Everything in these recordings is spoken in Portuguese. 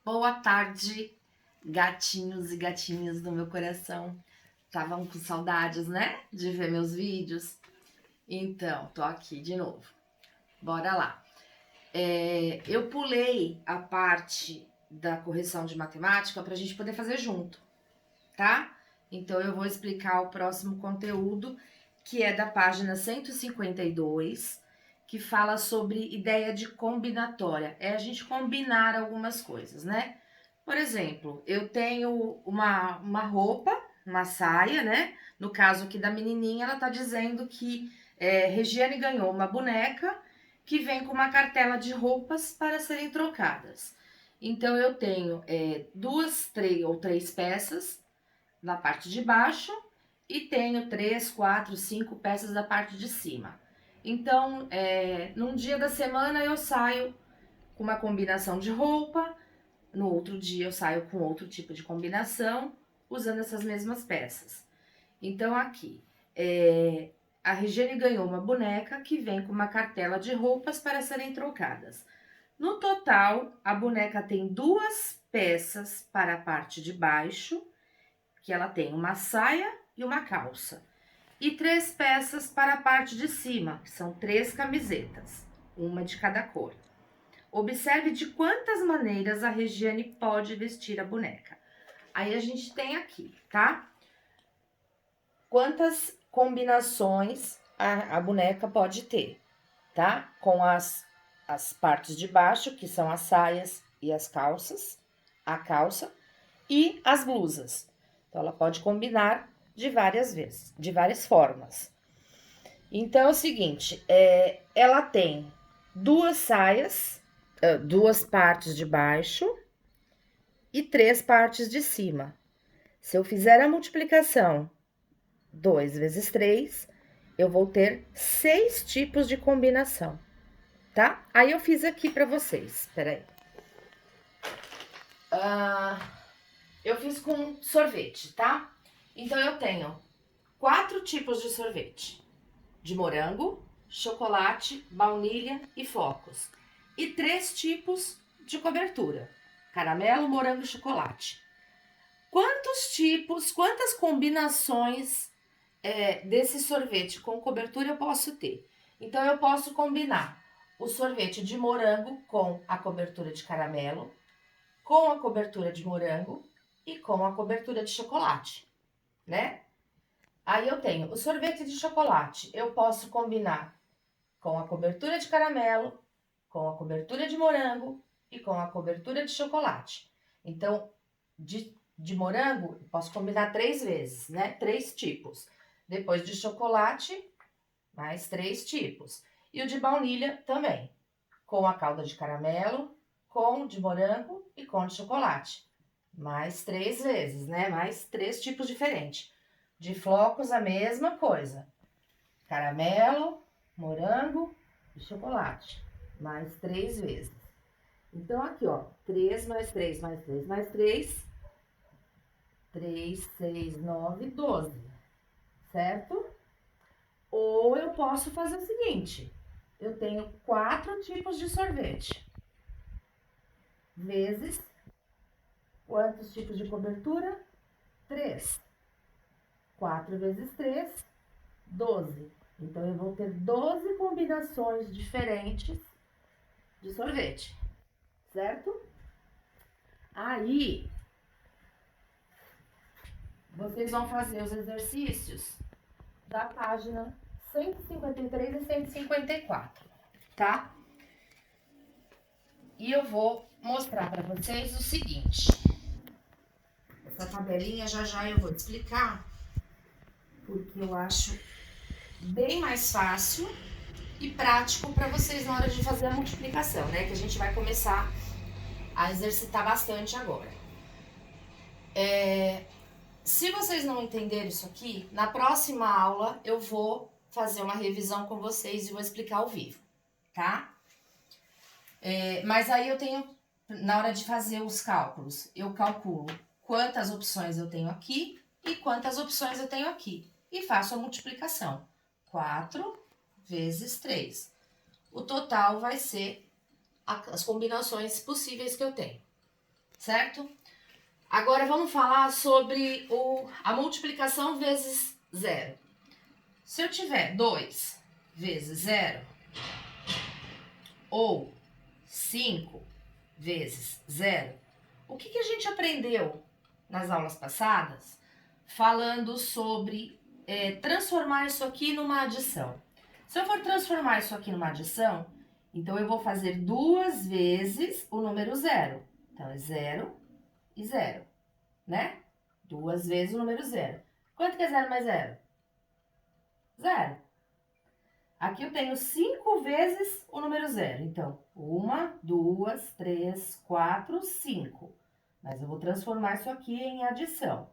Boa tarde, gatinhos e gatinhas do meu coração. Estavam com saudades, né? De ver meus vídeos. Então, tô aqui de novo. Bora lá. Eu pulei a parte da correção de matemática para a gente poder fazer junto, tá? Então, eu vou explicar o próximo conteúdo, que é da página 152, que fala sobre ideia de combinatória. É a gente combinar algumas coisas, né? Por exemplo, eu tenho uma roupa, uma saia, né? No caso aqui da menininha, ela tá dizendo que Regiane ganhou uma boneca que vem com uma cartela de roupas para serem trocadas. Então, eu tenho três peças na parte de baixo e tenho 3, 4, 5 peças da parte de cima. Então, num dia da semana eu saio com uma combinação de roupa, no outro dia eu saio com outro tipo de combinação, usando essas mesmas peças. Então aqui, a Regiane ganhou uma boneca que vem com uma cartela de roupas para serem trocadas. No total, a boneca tem 2 peças para a parte de baixo, que ela tem uma saia e uma calça. E 3 peças para a parte de cima, que são 3 camisetas, uma de cada cor. Observe de quantas maneiras a Regiane pode vestir a boneca. Aí a gente tem aqui, tá? Quantas combinações a boneca pode ter, tá? Com as partes de baixo, que são as saias e as calças, a calça e as blusas. Então, ela pode combinar de várias vezes, de várias formas. Então, é o seguinte, ela tem 2 saias, 2 partes de baixo e 3 partes de cima. Se eu fizer a multiplicação 2 vezes 3, eu vou ter 6 tipos de combinação, tá? Aí eu fiz aqui para vocês, peraí. Eu fiz com sorvete, tá? Então eu tenho 4 tipos de sorvete: de morango, chocolate, baunilha e flocos. E 3 tipos de cobertura: caramelo, morango e chocolate. Quantas combinações desse sorvete com cobertura eu posso ter? Então, eu posso combinar o sorvete de morango com a cobertura de caramelo, com a cobertura de morango e com a cobertura de chocolate, né? Aí eu tenho o sorvete de chocolate, eu posso combinar com a cobertura de caramelo, com a cobertura de morango e com a cobertura de chocolate. Então, de morango, eu posso combinar 3 vezes, né? 3 tipos. Depois de chocolate, mais 3 tipos. E o de baunilha também, com a calda de caramelo, com de morango e com de chocolate. Mais 3 vezes, né? Mais 3 tipos diferentes. De flocos, a mesma coisa. Caramelo, morango e chocolate. Mais 3 vezes. Então, aqui, ó. 3 mais 3 mais 3 mais 3. 3, 6, 9, 12. Certo? Ou eu posso fazer o seguinte: eu tenho 4 tipos de sorvete, vezes quantos tipos de cobertura? 3. 4 vezes 3, 12. Então, eu vou ter 12 combinações diferentes de sorvete, certo? Aí, vocês vão fazer os exercícios da página 153 e 154, tá? E eu vou mostrar para vocês o seguinte. Essa tabelinha já eu vou te explicar, porque eu acho bem mais fácil e prático para vocês na hora de fazer a multiplicação, né? Que a gente vai começar a exercitar bastante agora. Se vocês não entenderem isso aqui, na próxima aula eu vou fazer uma revisão com vocês e vou explicar ao vivo, tá? Mas aí eu tenho, na hora de fazer os cálculos, eu calculo quantas opções eu tenho aqui e quantas opções eu tenho aqui. E faço a multiplicação. 4 vezes 3. O total vai ser as combinações possíveis que eu tenho. certo? Agora vamos falar sobre a multiplicação vezes zero. Se eu tiver 2 vezes 0 ou 5 vezes 0, o que a gente aprendeu nas aulas passadas falando sobre transformar isso aqui numa adição? Se eu for transformar isso aqui numa adição, então eu vou fazer 2 vezes o número 0. Então é 0 e 0, né? 2 vezes o número 0. Quanto que é 0 mais 0? 0. Aqui eu tenho 5 vezes o número 0. Então, 1, 2, 3, 4, 5. Mas eu vou transformar isso aqui em adição.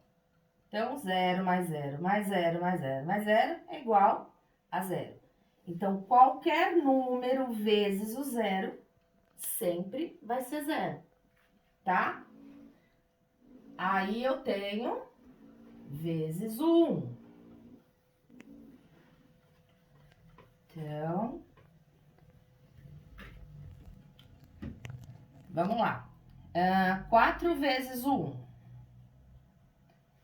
Então, 0 mais 0 mais 0 mais 0 mais 0 é igual a 0. Então, qualquer número vezes o 0 sempre vai ser 0, tá? Aí eu tenho vezes o 1. Então, vamos lá. 4 vezes o 1.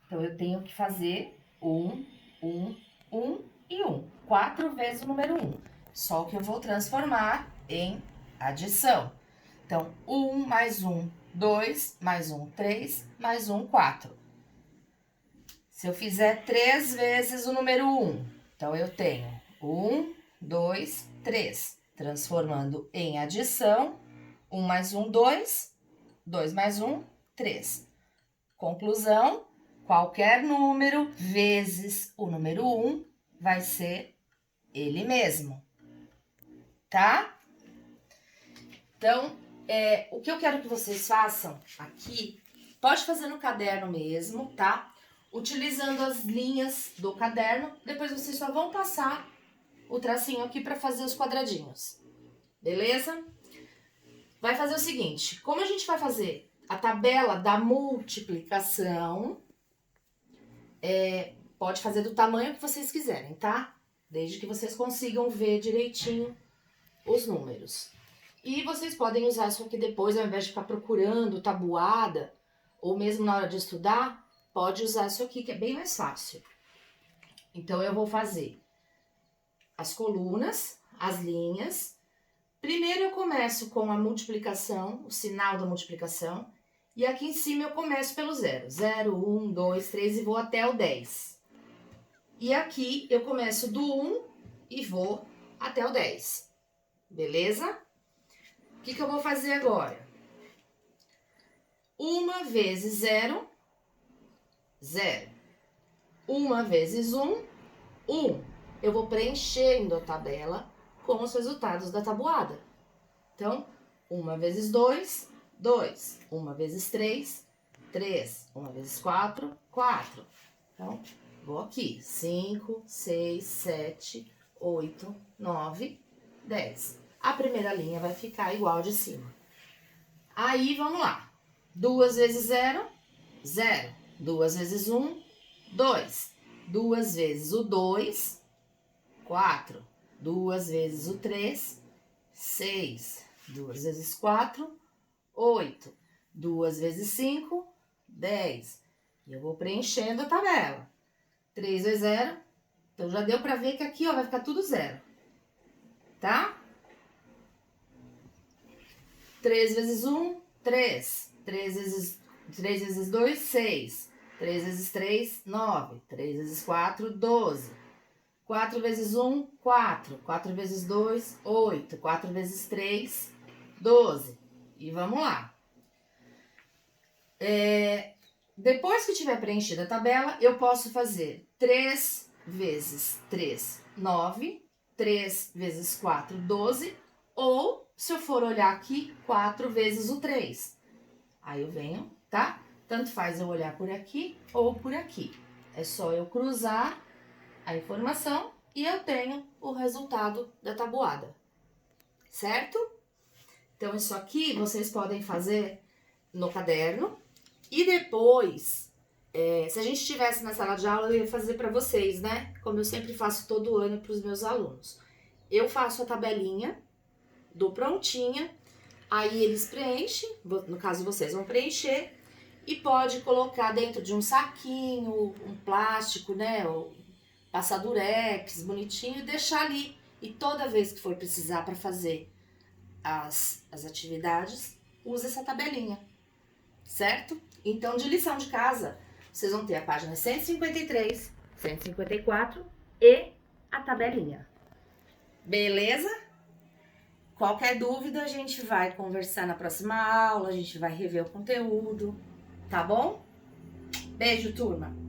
Então, eu tenho que fazer 1, 1, 1 e 1. 4 vezes o número 1. Só que eu vou transformar em adição. Então, 1 mais 1, 2, mais 1, 3, mais 1, 4. Se eu fizer 3 vezes o número 1, então eu tenho 1, 2, 3. Transformando em adição, 1 mais 1, 2, 2 mais 1, 3. Conclusão, qualquer número vezes o número 1 vai ser ele mesmo, tá? Então, o que eu quero que vocês façam aqui, pode fazer no caderno mesmo, tá? Utilizando as linhas do caderno, depois vocês só vão passar o tracinho aqui para fazer os quadradinhos, beleza? Vai fazer o seguinte, como a gente vai fazer a tabela da multiplicação, pode fazer do tamanho que vocês quiserem, tá? Desde que vocês consigam ver direitinho os números. E vocês podem usar isso aqui depois, ao invés de ficar procurando tabuada, ou mesmo na hora de estudar, pode usar isso aqui, que é bem mais fácil. Então, eu vou fazer as colunas, as linhas. Primeiro eu começo com a multiplicação, o sinal da multiplicação. E aqui em cima eu começo pelo 0. 0, 1, 2, 3 e vou até o 10. E aqui eu começo do 1 e vou até o 10. Beleza? O que eu vou fazer agora? 1 vezes 0, 0. 1 vezes 1, 1. Eu vou preenchendo a tabela com os resultados da tabuada. Então, 1 vezes 2, 2. 1 vezes 3, 3. 1 vezes 4, 4. Então, vou aqui. 5, 6, 7, 8, 9, 10. A primeira linha vai ficar igual a de cima. Aí, vamos lá. 2 vezes 0, 0. 2 vezes 1, 2. 2 vezes o 2, 4. 2 vezes o 3, 6. 2 vezes 4, 8. 2 vezes 5, 10. E eu vou preenchendo a tabela. 3 vezes 0. Então, já deu pra ver que aqui, ó, vai ficar tudo 0. Tá? 3 vezes 1, 3. 3 vezes 2, 6. 3 vezes 3, 9. 3 vezes 4, 12. 4 vezes 1, 4. 4 vezes 2, 8. 4 vezes 3, 12. E vamos lá. Depois que tiver preenchida a tabela, eu posso fazer 3 vezes 3, 9. 3 vezes 4, 12. Ou, se eu for olhar aqui, 4 vezes o 3. Aí eu venho, tá? Tanto faz eu olhar por aqui ou por aqui. É só eu cruzar a informação e eu tenho o resultado da tabuada, certo? Então, isso aqui vocês podem fazer no caderno e depois, se a gente estivesse na sala de aula, eu ia fazer para vocês, né? Como eu sempre faço todo ano para os meus alunos. Eu faço a tabelinha, dou prontinha, Aí eles preenchem, no caso vocês vão preencher, e pode colocar dentro de um saquinho, um plástico, né? Ou passar durex, bonitinho, e deixar ali. E toda vez que for precisar para fazer as atividades, usa essa tabelinha, certo? Então, de lição de casa, vocês vão ter a página 153, 154 e a tabelinha. Beleza? Qualquer dúvida, a gente vai conversar na próxima aula, a gente vai rever o conteúdo, tá bom? Beijo, turma!